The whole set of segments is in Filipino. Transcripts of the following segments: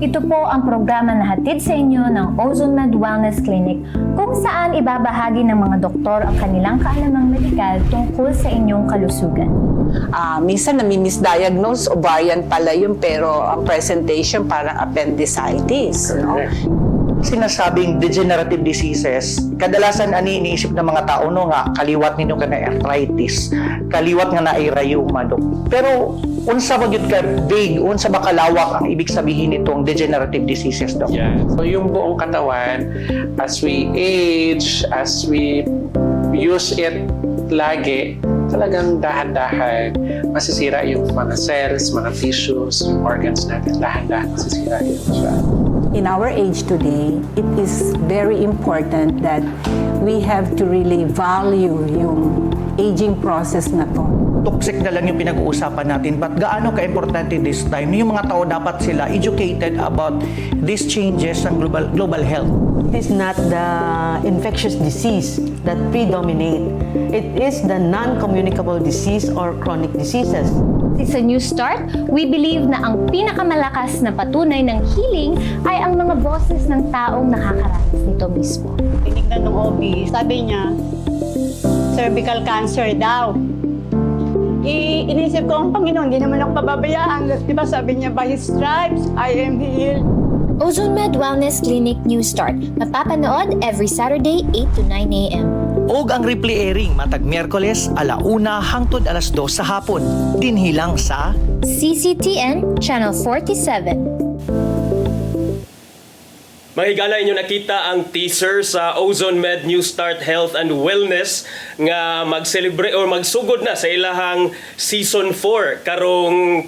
Ito po ang programa na hatid sa inyo ng Ozone Med Wellness Clinic kung saan ibabahagi ng mga doktor ang kanilang kaalamang medikal tungkol sa inyong kalusugan. Minsan nami-misdiagnose, ovarian pala yun, pero ang presentation parang appendicitis. No? Sinasabing degenerative diseases, kadalasan ani iniisip ng mga tao no nga kaliwat ninyo ka na arthritis, kaliwat nga na ay rheuma do. Pero unsa ba gyud ka vague, unsa ba kalawak ang ibig sabihin nitong degenerative diseases do? Yeah. So yung buong katawan, as we age, as we use it lagi, talagang dahan-dahan masisira yung mga cells, mga tissues, yung organs natin, dahan-dahan masisira yun siya. In our age today, it is very important that we have to really value yung aging process na to. Toxic na lang yung pinag-uusapan natin, but gaano ka-importante this time? Yung mga tao dapat sila educated about these changes ng global health. It is not the infectious disease that predominate. It is the non-communicable disease or chronic diseases. Sa New Start, we believe na ang pinakamalakas na patunay ng healing ay ang mga boses ng taong nakakaranas nito mismo. Tinignan ng OB, sabi niya, cervical cancer daw. Inisip ko, ang Panginoon, hindi naman ako pababayaan. Di ba sabi niya, by His stripes, I am healed. Ozone Med Wellness Clinic New Start. Mapapanood every Saturday, 8 to 9 a.m. Og ang replay airing matag Miyerkules, 1:00 hangtod 2:00 sa hapon. Dinhilang sa CCTN Channel 47. Mahigala inyo nakita ang teaser sa Ozone Med New Start Health and Wellness nga mag-celebrate or magsugod na sa ilahang season 4 karong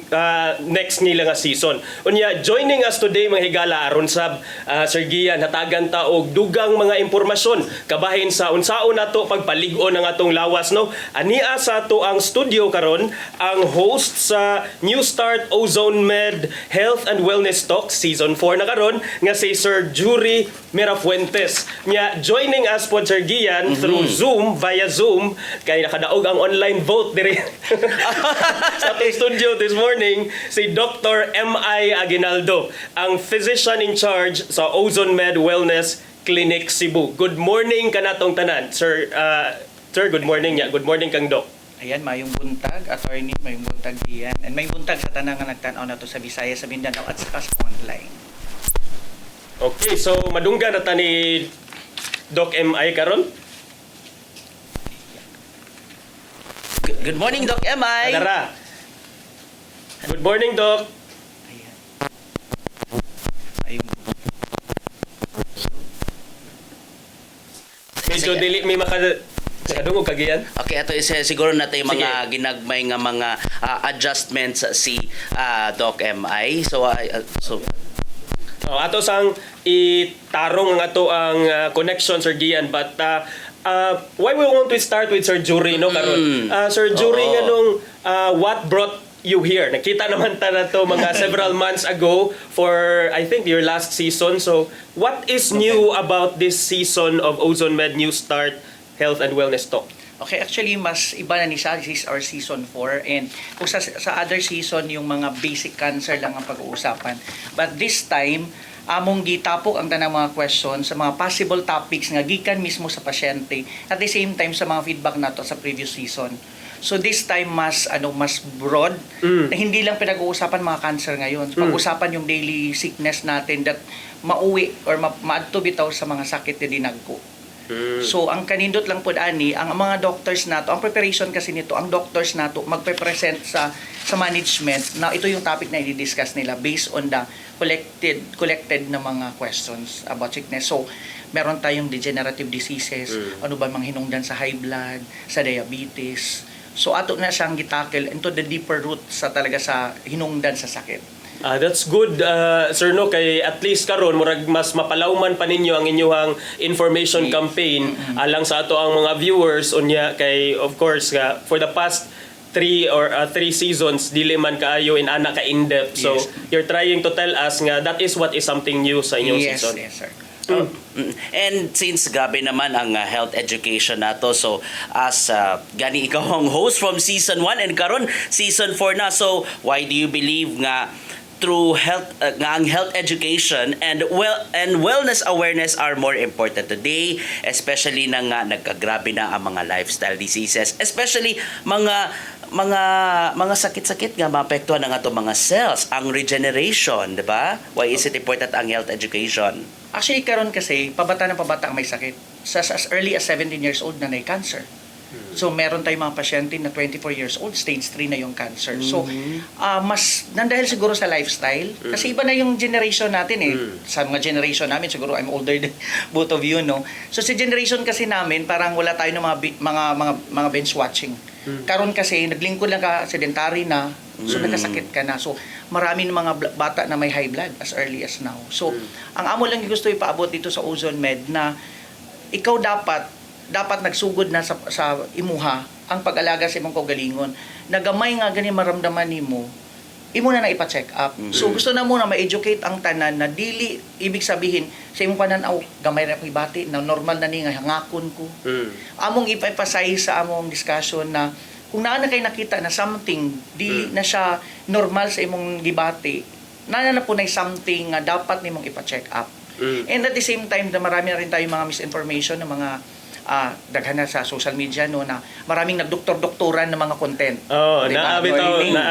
next nila nga season. Unya, joining us today mga higala aron sab Sir Gian hatagan ta og dugang mga impormasyon kabahin sa unsaon nato pagpalig-on ang atong lawas no. Ania sa ato ang studio karon ang host sa New Start Ozone Med Health and Wellness Talk season 4 na karon nga si Sir Jury Mirafuentes. Nya joining us po Sir Gian through Zoom, via Zoom, kay nakadaog ang online vote diri sa atong studio this morning, si Dr. M.I. Aguinaldo, ang physician in charge sa Ozone Med Wellness Clinic Cebu. Good morning kanatong tanan. Sir, good morning ya. Good morning kang Doc. Ayan, mayong buntag, attorney, mayong buntag diyan. And may buntag sa tanang nga nagtanaw na to sa Visayas, sa Mindanao at sa online. Okay, so madungga na ta ni Doc M.I. karon. Good morning, Doc M.I. Adara. Good morning, Doc. Ayan. Ayun. Medyo dili may makadungog kagiyan. Okay, ito is siguro natin yung mga ginagmay nga mga adjustments si Doc M.I. So Ato sang itarong ang ato ang connection Sir Gian, but why we want to start with Sir Jury no karon. Sir Jury nganong what brought you here? Nakita naman ta na to mga several months ago for I think your last season. So what is new about this season of Ozone Med New Start Health and Wellness Talk? Okay, actually mas iba na ni siya. This is our season 4 and kung sa other season yung mga basic cancer lang ang pag-uusapan. But this time, among gitapok ang tanang mga questions sa mga possible topics nga gikan mismo sa pasyente at the same time sa mga feedback nato sa previous season. So this time mas broad na hindi lang pinag-uusapan mga cancer ngayon. Pag-usapan yung daily sickness natin that mauwi or maadto bitaw sa mga sakit na dinagko. So ang kanindot lang po ani ang mga doctors nato, ang preparation kasi nito, ang doctors nato magpe-present sa management na ito yung topic na i-discuss nila based on the collected na mga questions about sickness. So meron tayong degenerative diseases, ano ba mga hinungdan sa high blood, sa diabetes. So ato na siyang gitackle into the deeper root sa talaga sa hinungdan sa sakit. That's good, Sir No, kay at least karon murag mas mapalawman pa ninyo ang inyong information campaign alang sa ato ang mga viewers unya kay of course for the past 3 seasons dili man kaayo in ana ka in-depth. So you're trying to tell us nga that is what is something new sa inyong season. Yes, sir. And since grabe naman ang health education nato, so as gani ikaw ang host from season 1 and karon season 4 na, so why do you believe nga through health education and wellness awareness are more important today, especially na nga nagkagrabe na ang mga lifestyle diseases, especially mga sakit-sakit nga maapektuhan na nga to mga cells, ang regeneration, di ba? Why is it important ang health education? Actually, karon kasi, pabata na pabata ang may sakit. As early as 17 years old na may cancer. So, meron tayong mga pasyente na 24 years old, stage 3 na yung cancer. So, mas, nandahil siguro sa lifestyle, kasi iba na yung generation natin eh. Sa mga generation namin, siguro I'm older than both of you, no? So, sa generation kasi namin, parang wala tayo ng mga bench watching. Karon kasi, naglingkod lang ka, sedentary na, so nagkasakit ka na. So, marami ng mga bata na may high blood as early as now. So, ang amo lang yung gusto ipaabot dito sa Ozone Med na ikaw dapat nagsugod na sa imuha ang pag-alaga sa imong kaugalingon. Nagamay nga gani maramdaman nimo, imo na ipa-check up. So gusto na muna ma-educate ang tanan na dili ibig sabihin sa imong pananaw gamay ra bati na normal na ni nga hangakon ko. Among ipapasay sa among discussion na kung naa na kay nakita na something dili na siya normal sa imong gibati, na po na something nga dapat nimong ipa-check up. And at the same time, na marami na rin tayong mga misinformation ng mga daghan na sa social media no na maraming nagdoktor-doktoran ng mga content.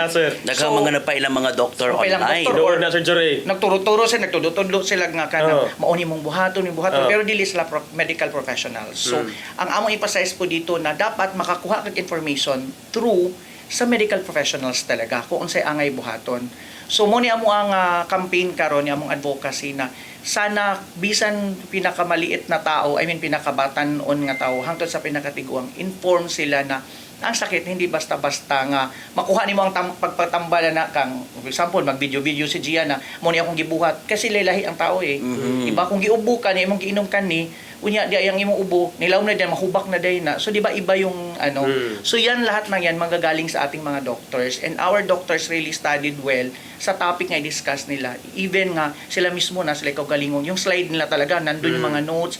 Sir. Daghang mga napailang mga doktor online. Doon na surgery. Nagturo-turo sila, nagtudlo sila nga kanang mauni mong buhaton, pero dili sila medical professionals. So, ang among emphasize po dito na dapat makakuha kag information through sa medical professionals talaga kung unsay angay buhaton. So mo ni amo ang campaign karon, ni among advocacy na sana bisan pinakamaliit na tao, pinakabatan-on nga tao hangtod sa pinakatiguang, inform sila na ang sakit hindi basta-basta nga makuha nimo ang pagpatambala na kang for example mag-video si Gia na mo ni akong gibuhat kasi lilahi ang tao eh. Iba kung giubo ka ni imong giinom ka ni unya di ang imong ubo nilaw na din mahubak na day na. So di ba iba yung ano. So yan lahat ng yan manggagaling sa ating mga doctors, and our doctors really studied well sa topic nga i-discuss nila. Even nga sila mismo na sila kaugalingon yung slide nila talaga nandun yung mga notes,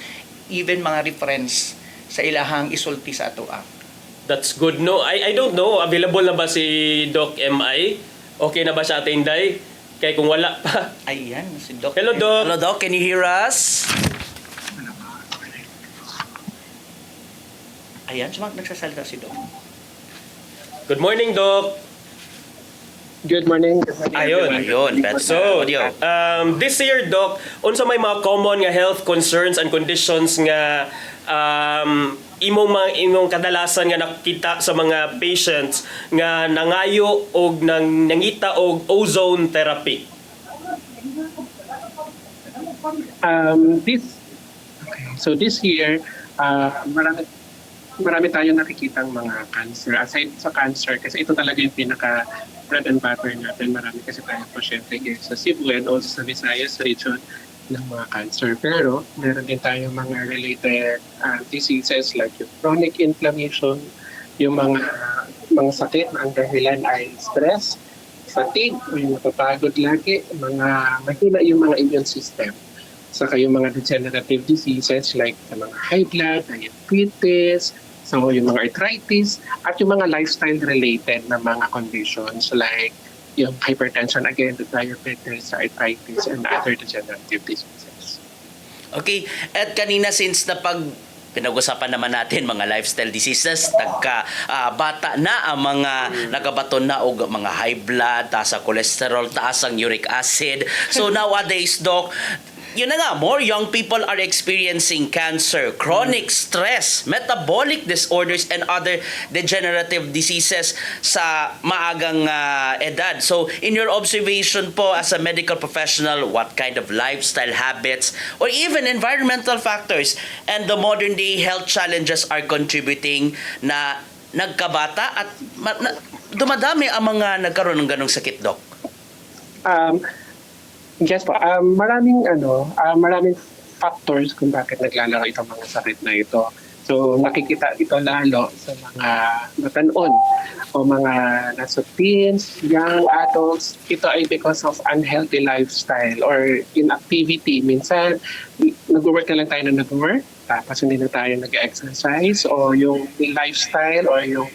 even mga reference sa ilahang isulti sa ato. That's good. No, I don't know. Available na ba si Doc MI? Okay na ba sa atin, Day? Kaya kung wala pa. Ayan, si Doc. Hello, Doc. Hello, Doc. Can you hear us? Ayan, nagsasalita si Doc. Good morning, Doc. Good morning. Ayun. So, this year, Doc, unsa may mga common nga health concerns and conditions nga imong kadalasan nga nakita sa mga patients nga nangayo og nangita og ozone therapy? This year, marami tayong nakikitang mga cancer. Aside sa cancer, kasi ito talaga yung pinaka bread and butter natin. Marami kasi tayong pasyente sa Cebu and also sa Visayas region ng mga cancer. Pero meron din tayong mga related diseases like yung chronic inflammation, yung mga sakit na ang dahilan ay stress, fatigue, o yung napapagod lagi, mahina yung mga immune system. Saka yung mga degenerative diseases like the mga high blood, diabetes, so yung mga arthritis, at yung mga lifestyle-related na mga conditions like yung hypertension, again, the diabetes, arthritis, and other degenerative diseases. Okay, at kanina since pinag-usapan naman natin mga lifestyle diseases, bata na ang mga nagabaton na og mga high blood, taas ang cholesterol, taas ang uric acid. So nowadays, Doc, yun na nga, more young people are experiencing cancer, chronic stress, metabolic disorders, and other degenerative diseases sa maagang edad. So, in your observation po as a medical professional, what kind of lifestyle habits or even environmental factors and the modern day health challenges are contributing na nagkabata at dumadami ang mga nagkaroon ng ganong sakit, Doc? Yes po, maraming factors kung bakit naglalaro itong mga sakit na ito. So nakikita ito lalo sa mga matanon o mga nasa teens, young adults. Ito ay because of unhealthy lifestyle or inactivity. Minsan, nag-work na lang tayo na nag-work, tapos hindi na tayo nag-exercise, o yung lifestyle or yung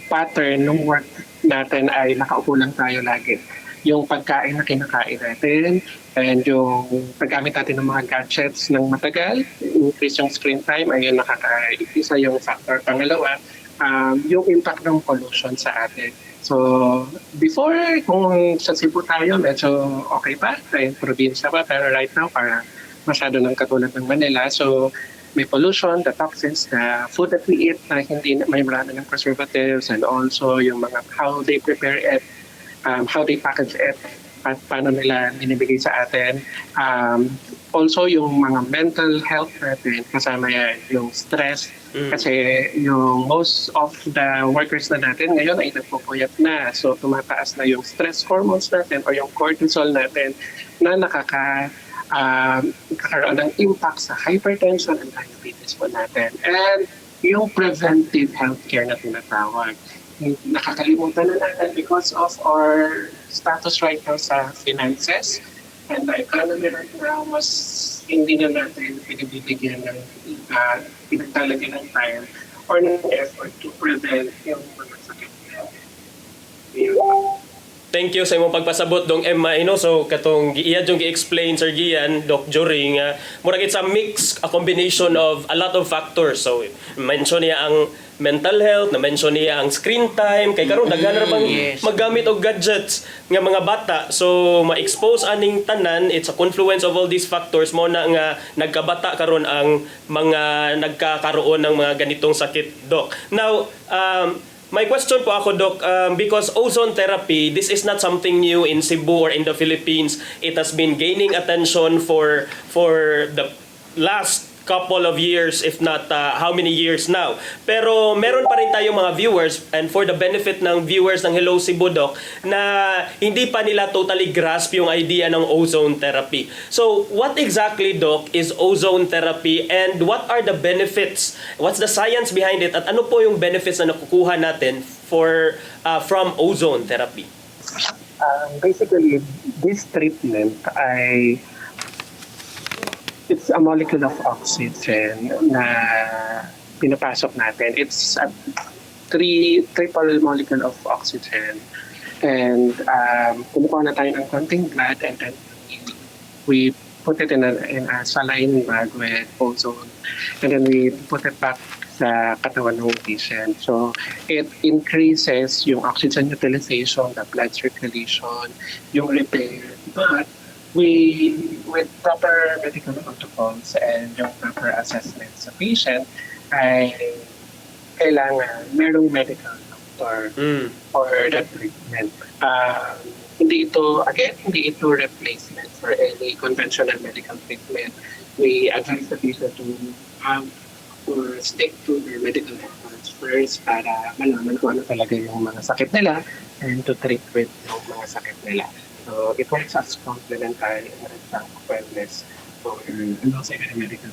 pattern ng work natin ay nakaupo lang tayo lagi. yung pagkain na kinakain natin, and yung paggamit natin ng mga gadgets ng matagal, increase yung screen time, ayun isa yung factor. Pangalawa, yung impact ng pollution sa atin. So, before, kung sa Cebu tayo, medyo okay pa, ay probinsya pa, pero right now, parang masyado ng katulad ng Manila. So, may pollution, the toxins, the food that we eat na may marami ng preservatives, and also yung mga how they prepare it, how they package it, at paano nila binibigay sa atin. Also, yung mga mental health natin, kasama yan, yung stress. Kasi yung most of the workers na natin ngayon ay nagpupuyat na. So, tumataas na yung stress hormones natin o yung cortisol natin na nakakaroon ng impact sa hypertension and diabetes po natin. And yung preventive healthcare na tinatawag. Nakakalimutan na natin because of our status right now sa finances and the economy right now, mas hindi na natin pinibibigyan ng pinagtalagyan ng time or ng effort to prevent yung mga sakit. Thank you sa imong pagpasabot dong Emma, so katong iyad yung gi-explain Sir Gian, Doc Jory nga murag it's a mix, a combination of a lot of factors. So mention niya ang mental health, na mention niya ang screen time, kay karon daghan ra bang maggamit og gadgets nga mga bata. So ma-expose aning tanan, it's a confluence of all these factors mo na nga nagkabata karon ang mga nagkakaroon ng mga ganitong sakit, Doc. Now, my question po ako, Doc, because ozone therapy, this is not something new in Cebu or in the Philippines. It has been gaining attention for the last couple of years, if not how many years now. Pero meron pa rin tayong mga viewers, and for the benefit ng viewers ng Hello Cebu, Doc, na hindi pa nila totally grasp yung idea ng ozone therapy. So, what exactly, Doc, is ozone therapy, and what are the benefits? What's the science behind it? At ano po yung benefits na nakukuha natin from ozone therapy? Basically, this treatment it's a molecule of oxygen na pinapasok natin. It's a triple molecule of oxygen. And kumukuha na tayo ng konting blood, and then we put it in a saline bag with ozone. And then we put it back sa katawan ng patient. So it increases yung oxygen utilization, the blood circulation, yung repair. But with proper medical protocols and yung proper assessment sa patient, ay kailangan merong medical doctor for the treatment. Hindi ito replacement for any conventional medical treatment. We advise the patient to or stick to their medical doctors first para malaman kung ano talaga yung mga sakit nila and to treat with yung mga sakit nila. So it works as complementary and wellness for also medical.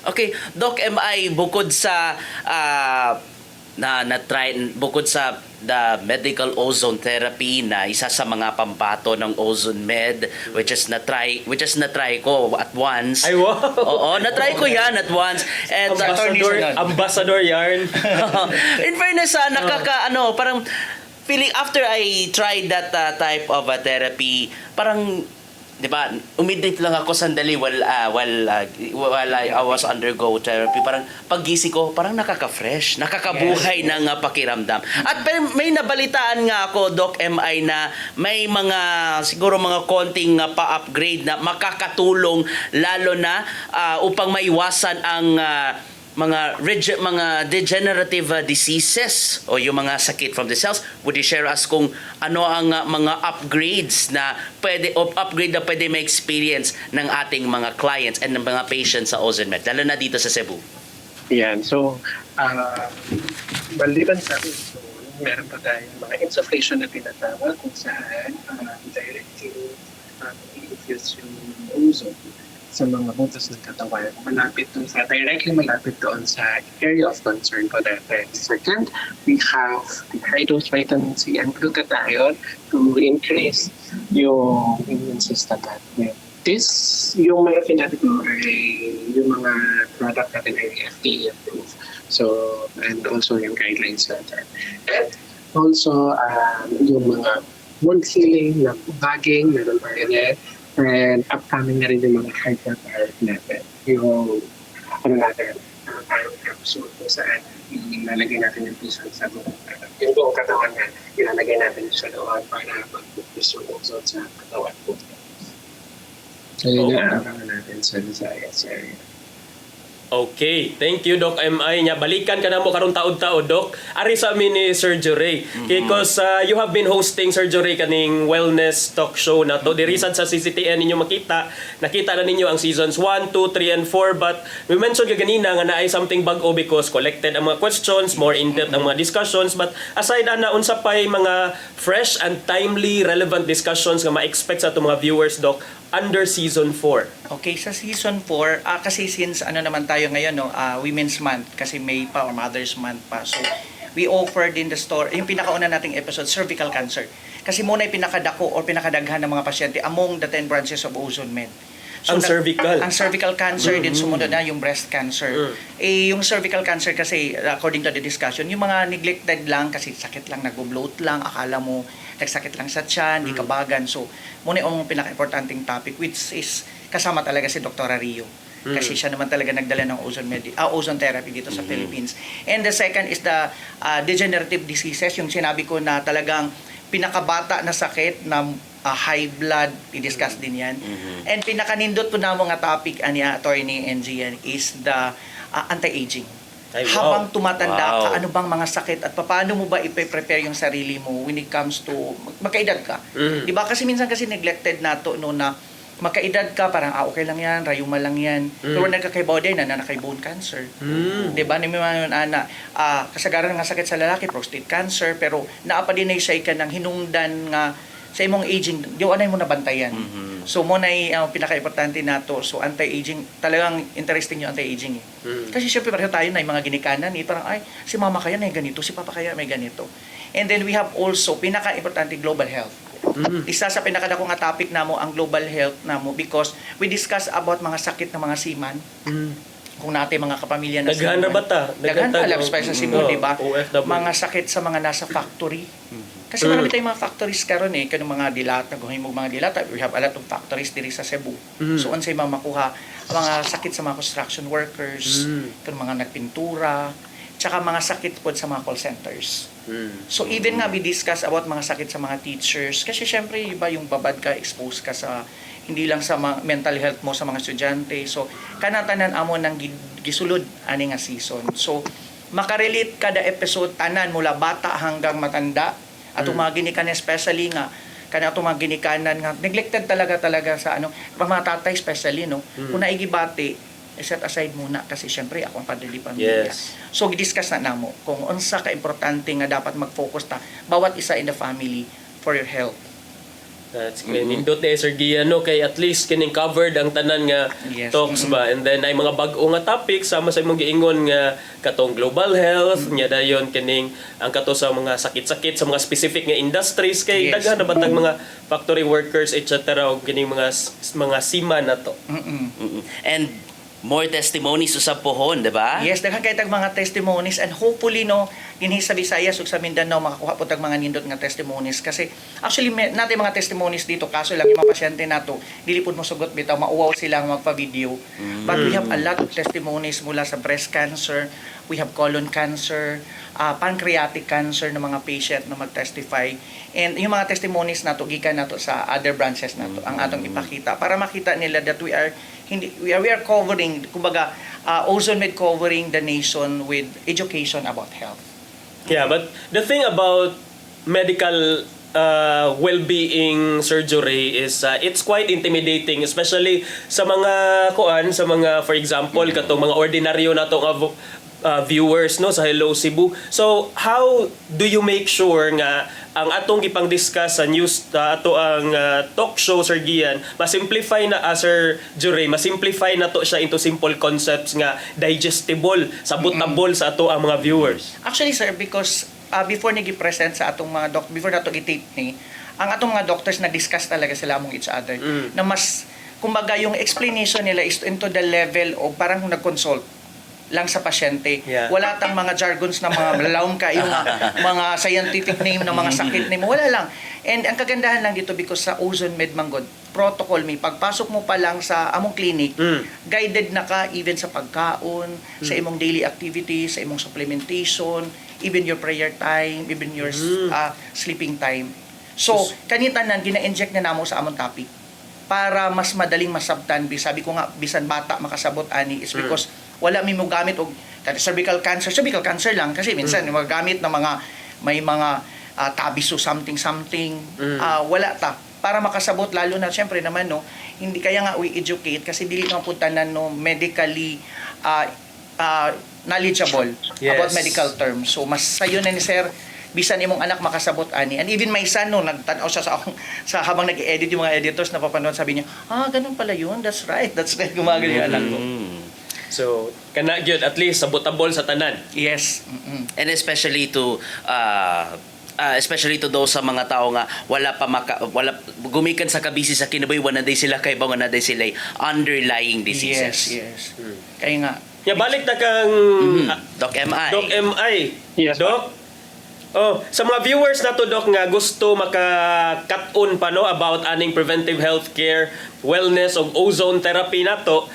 Okay, Doc MI, bukod sa bukod sa the medical ozone therapy na isa sa mga pambato ng Ozone Med, which is na-try ko at once. Ay, wow! Oo, na-try ko yan at once. And Ambassador yarn. in fairness, parang feeling after I tried that type of therapy, parang, di ba, umidip lang ako sandali while I was undergo therapy. Parang paggising ko, parang nakaka-fresh, nakakabuhay ng pakiramdam. At may nabalitaan nga ako, Doc MI, na may siguro mga konting pa-upgrade na makakatulong lalo na upang maiwasan ang mga degenerative diseases o yung mga sakit from the cells. Would you share us kung ano ang mga upgrades na pwede ma-experience ng ating mga clients and ng mga patients sa Ozone Med, lalo na dito sa Cebu? Yan. So, maliban sa ito, meron pa tayong mga insufflation na tinatawag kung saan directly i-infuse yung ozone sa mga butas ng katawan, directly malapit doon sa area of concern po natin. Second, we have the high-dose vitamin C and glutathione to increase yung immune system natin. Yung mga pinatito ay yung mga product natin ay FDA approved. So, and also yung guidelines natin. And also, yung mga wound healing, na bagging, meron pa rin. And upcoming na rin yung mga high blood natin. Yung, natin, iron capsule kung saan ilalagay natin yung pisan sa yung buong katawan na ilalagay natin sa loob para mag-focus yung ozone sa katawan po. So yun yung aabangan natin sa Visayas area. Okay, thank you Doc MI nya. Balikan ka na mo karong taod-taod Doc. Ari sa amin ni Sir Juray. Because you have been hosting Sir Juray kaning wellness talk show na to. Diri sad sa CCTN ninyo makita. Nakita na ninyo ang seasons 1, 2, 3 and 4 but we mentioned ganina nga naay something bag-o because collected ang mga questions, more in-depth ang mga discussions but aside ana unsa pay mga fresh and timely relevant discussions nga ma-expect sa atong mga viewers Doc under season 4. Okay, sa season 4, kasi since ano naman tayo ngayon, no, Women's Month, kasi May pa or Mother's Month pa. So, we offered in the store, yung pinakauna nating episode, cervical cancer. Kasi muna yung pinakadako or pinakadaghan ng mga pasyente among the 10 branches of Ozone Med. Ang cervical. Ang cervical cancer, din sumunod na yung breast cancer. Yung cervical cancer kasi, according to the discussion, yung mga neglected lang, kasi sakit lang, nag-bloat lang, akala mo, nagsakit lang sa tiyan, di kabagan. So, muna yung pinaka-importanting topic, which is kasama talaga si Dr. Rio. Kasi siya naman talaga nagdala ng ozone therapy dito sa Philippines. And the second is the degenerative diseases, yung sinabi ko na talagang pinakabata na sakit na high blood, i-discuss din yan. And pinakanindot po na mga topic niya, Attorney NG, is the anti-aging. Habang tumatanda ka, ano bang mga sakit at paano mo ba i-prepare yung sarili mo when it comes to magkaedad ka? Diba? Kasi minsan kasi neglected na to no, na magkaedad ka, parang okay lang yan, rayuma lang yan. Pero nagkakaibaw din na nakay bone cancer. Diba? May mga kasagaran ng sakit sa lalaki, prostate cancer, pero naapa din na siya ka ng hinungdan nga sa imong aging, di anay mo nabantayan. So mo na pinaka-importante nato. So anti-aging, talagang interesting yung anti-aging. Kasi syempre pareho tayo na yung mga ginikanan, parang ay si mama kaya may ganito, si papa kaya may ganito. And then we have also pinaka-importante global health. Isa sa pinakadakong nga topic namo ang global health namo because we discuss about mga sakit ng mga seaman. Kung natin mga kapamilya na Daghan na bata. Daghan na labs pa sa Cebu, di ba? Mga sakit sa mga nasa factory. Kasi marami tayong mga factories karon kanang mga dilata, mo mga dilata. We have a lot of factories diri sa Cebu. So unsay makuha mga sakit sa mga construction workers, kanang mga nagpintura, tsaka mga sakit po sa mga call centers. So even nga we discuss about mga sakit sa mga teachers kasi syempre iba yung babad ka, exposed ka sa hindi lang sa mental health mo sa mga estudyante. So kanatanan amo nang gisulod ani nga season. So makarelate kada episode tanan mula bata hanggang matanda at mga ginikanan especially nga kana mga ginikanan nga neglected talaga sa mga tatay especially no. Kung naigibati set aside muna kasi syempre ako ang padali pamilya. So gidiscuss na namo kung unsa ka importante nga dapat mag-focus ta bawat isa in the family for your health. That's great. Nindot na Sir Gian, no? Kay at least kining covered ang tanan nga talks ba. And then ay mga bag-o nga topics sama sa imong giingon nga katong global health, nya dayon kining ang kato sa mga sakit-sakit sa mga specific nga industries kay daghan na batang mga factory workers etc. og kining mga seaman na to. And more testimonies sa pohon, di ba? Yes, daghan kay tag mga testimonies and hopefully no dinhi sa Visayas ug sa Mindanao makakuha po tag mga nindot nga testimonies kasi actually natin mga testimonies dito kaso lang yung mga pasyente nato dili pud mo sugot bitaw mauwaw sila nga magpa-video. But we have a lot of testimonies mula sa breast cancer, we have colon cancer, pancreatic cancer ng mga patient na mag-testify. And yung mga testimonies nato gikan nato sa other branches nato ang atong ipakita para makita nila that we are covering kumbaga Ozone Med covering the nation with education about health. Yeah, but the thing about medical well-being surgery is it's quite intimidating especially sa mga for example katong mga ordinaryo natong viewers no sa Hello Cebu. So how do you make sure nga ang atong gipang-discuss sa news ato ang talk show Sir Gian masimplify na Sir Juray masimplify na to siya into simple concepts nga digestible sabotable sa ato ang mga viewers? Actually sir, because before ni gi-present sa atong mga before nato i-tape ni ang atong mga doctors nag-discuss talaga sila among each other na mas kumbaga yung explanation nila is into the level of parang nag-consult. lang sa pasyente. Yeah. Wala tang mga jargons na mga malalaom ka, yung mga scientific name ng mga sakit name. Wala lang. And ang kagandahan lang dito because sa Ozone Med Manggod, protocol may pagpasok mo pa lang sa among clinic, guided na ka even sa pagkaon, sa imong daily activities, sa imong supplementation, even your prayer time, even your sleeping time. So, kanitanan, gina-inject na namo sa among topic para mas madaling masabtan. Sabi ko nga, bisan bata makasabot ani is because wala mi mo gamit og cervical cancer lang kasi minsan magagamit na mga may mga tabis o something wala ta para makasabot lalo na syempre naman no hindi kaya nga we educate kasi dili na puntanan no medically knowledgeable about medical terms. So mas sayo na ni sir bisan imong anak makasabot ani. And even my son no nagtan-aw siya sa habang nag-edit yung mga editors napapanood sabi niya, ganun pala yun. That's right. Gumagano yung anak ko. So, kana gyud at least sabotable sa tanan. Yes. And especially to those sa mga tao nga wala gumikan sa kabisi sa kinabuhi wala day sila kay bang na day sila underlying diseases. Yes. Kaya nga Balik na kang Doc MI. Doc MI. Yes, Doc. Sa mga viewers na to, Doc, nga gusto maka-cut-on pa no about aning preventive healthcare, wellness o ozone therapy na to,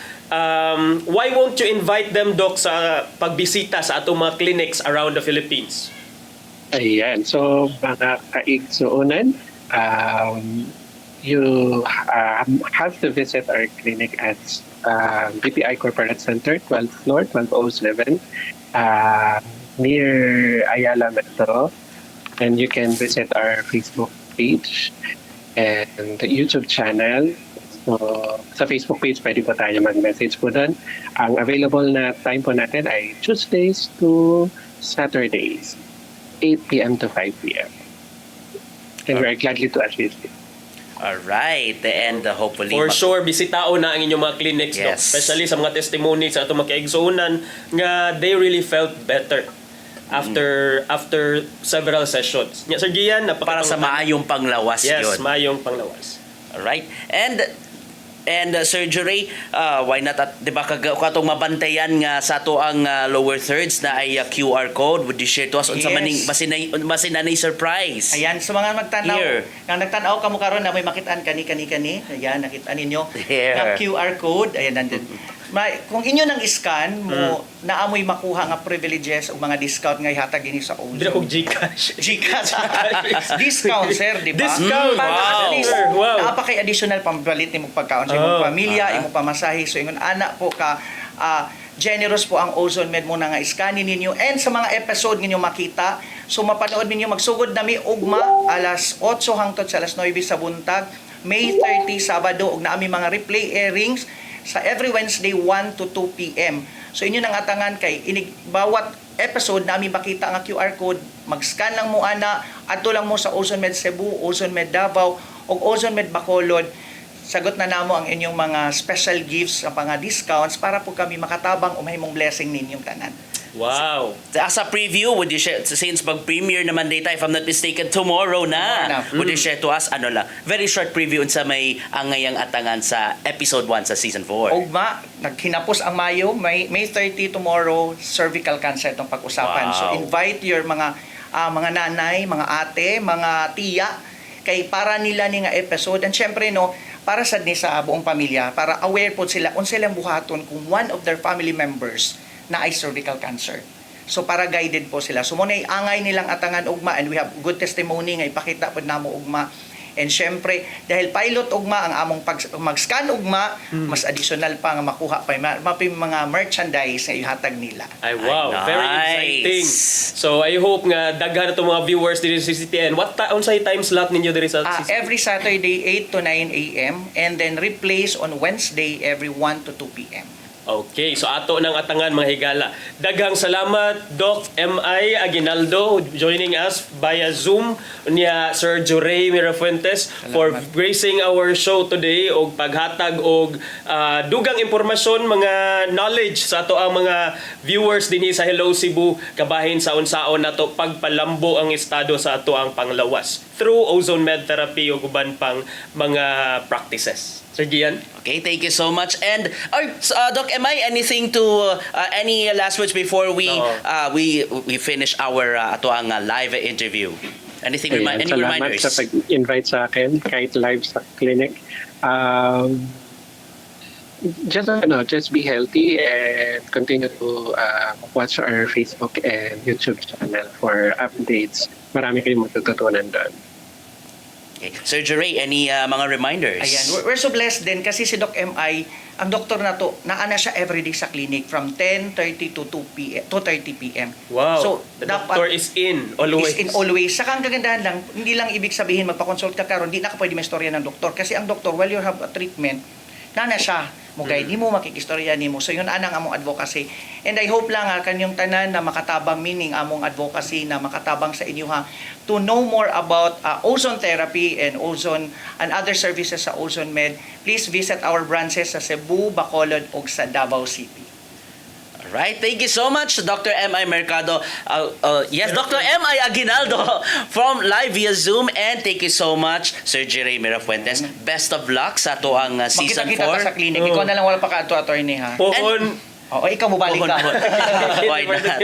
why won't you invite them, Doc, sa pagbisita sa atong mga clinics around the Philippines? Ayan. So, mga kaigsuunan, you have to visit our clinic at BPI Corporate Center, 12th floor, 1207, near Ayala Metro. And you can visit our Facebook page and the YouTube channel. So, sa Facebook page, pwede po tayo mag-message po doon. Ang available na time po natin ay Tuesdays to Saturdays, 8 p.m. to 5 p.m. And we're gladly to assist you. Alright, and hopefully For sure, bisitaon na ang inyong mga clinics, Doc. Yes. Especially sa mga testimony sa atong mga kaigsuunan nga they really felt better after several sessions. Sir Gian, para sa maayong panglawas yes, yun. maayong panglawas. Alright. And surgery, why not at di ba katong mabantayan nga sa ato ang lower thirds na ay QR code, would you share to us on sa maning masinanay surprise? Ayan, sa mga magtanaw, Here. nga nagtanaw kamo karon na may makitaan kani. Ayan, nakita ninyo. Here. Nga QR code, ayan nandun. Kung inyo nang scan mo, naamoy makuha nga privileges o mga discount nga ihatag ini sa Ozone. Dili ko Gcash. Gcash. Discount, sir, di ba? Discount. Para at least, Wow. napakay additional pambalit ni mong pagkaon sa imong pamilya, imong pamasahe. So, ingon anak po ka, generous po ang Ozone Med mo na nga iskanin ninyo. And sa mga episode ninyo makita, so mapanood ninyo, magsugod nami ugma, alas 8 hangtod sa alas 9 sa buntag, May 30, Sabado, ug naami mga replay airings, sa every Wednesday 1 to 2 p.m. So inyo nang atangan kay bawat episode namin makita nga QR code, mag-scan lang mo ana, adto lang mo sa Ozone Med Cebu, Ozone Med Davao o Ozone Med Bacolod. Sagot na namo ang inyong mga special gifts sa mga discounts para po kami makatabang umahimong blessing ninyong tanan. Wow. As a preview, would you share, since mag-premiere naman data, if I'm not mistaken, tomorrow na, would you share to us, very short preview sa may angayang atangan sa episode 1 sa season 4. Ugma, naghinapos ang Mayo, May 30 tomorrow, cervical cancer itong pag-usapan. Wow. So invite your mga nanay, mga ate, mga tiya, kay para nila ni nga episode. And syempre, no, para sa buong pamilya, para aware po sila, kung silang buhaton kung one of their family members na ay cervical cancer. So para guided po sila. So muna angay nilang atangan ugma and we have good testimony nga ipakita po namo ugma. And syempre, dahil pilot ugma ang among mag-scan ugma, mas additional pa nga makuha pa mga merchandise nga ihatag nila. Ay, wow. Ay, Very nice. exciting. So, I hope nga daghan na itong mga viewers dito sa CCTN. Unsay time slot ninyo dito sa CCTN? Every Saturday, 8 to 9 a.m. and then replace on Wednesday every 1 to 2 p.m. Okay, so ato ng atangan mga higala. Daghang salamat Doc MI Aguinaldo joining us via Zoom niya Sir Juray Mirafuentes for gracing our show today og paghatag og dugang impormasyon, mga knowledge sa ato ang mga viewers dinhi sa Hello Cebu kabahin sa unsaon nato pagpalambo ang estado sa ato ang panglawas. through ozone med therapy o guban pang mga practices. Sir Gian? Okay, thank you so much. And Doc, anything to any last words before we we finish our ato ang live interview? Anything Ayan, any salamat reminders? sa pag-invite sa akin kahit live sa clinic. Just be healthy and continue to watch our Facebook and YouTube channel for updates. Marami kayong matututunan doon. Okay. Sir Jeray, any mga reminders? Ayan, we're so blessed din kasi si Doc MI, ang doktor na to, naana siya everyday sa clinic from 10:30 to 2:30 p.m. Wow. So, The doctor is in always. Is in always. Saka ang kagandahan lang, hindi lang ibig sabihin magpa-consult ka karon, hindi na ka pwede may istorya ng doktor. Kasi ang doktor, while you have a treatment, nana siya, mo guide mo, makikistorya nimo. So yun anang among advocacy. And I hope lang kanyang tanan na makatabang, meaning among advocacy na makatabang sa inyo to know more about ozone therapy and ozone and other services sa Ozone Med. Please visit our branches sa Cebu, Bacolod ug sa Davao City. Right, thank you so much, Dr. M.I. Mercado. Yes, Dr. M.I. Aguinaldo from live via Zoom. And thank you so much, Sir Jeray Mirafuentes. Best of luck sa ato ang season 4. Magkita-kita ta sa clinic. Ikaw na lang wala pa ka-ato, attorney ha. Pohon. Oo, ikaw mo balik ka. Why not?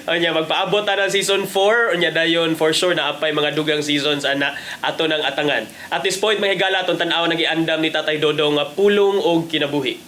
Onya magpaabot ta ng season 4, unya dayon for sure na apay mga dugang seasons ana ato ng atangan. At this point mahigala atong tan-aw nag-iandam ni Tatay Dodong nga pulong og kinabuhi.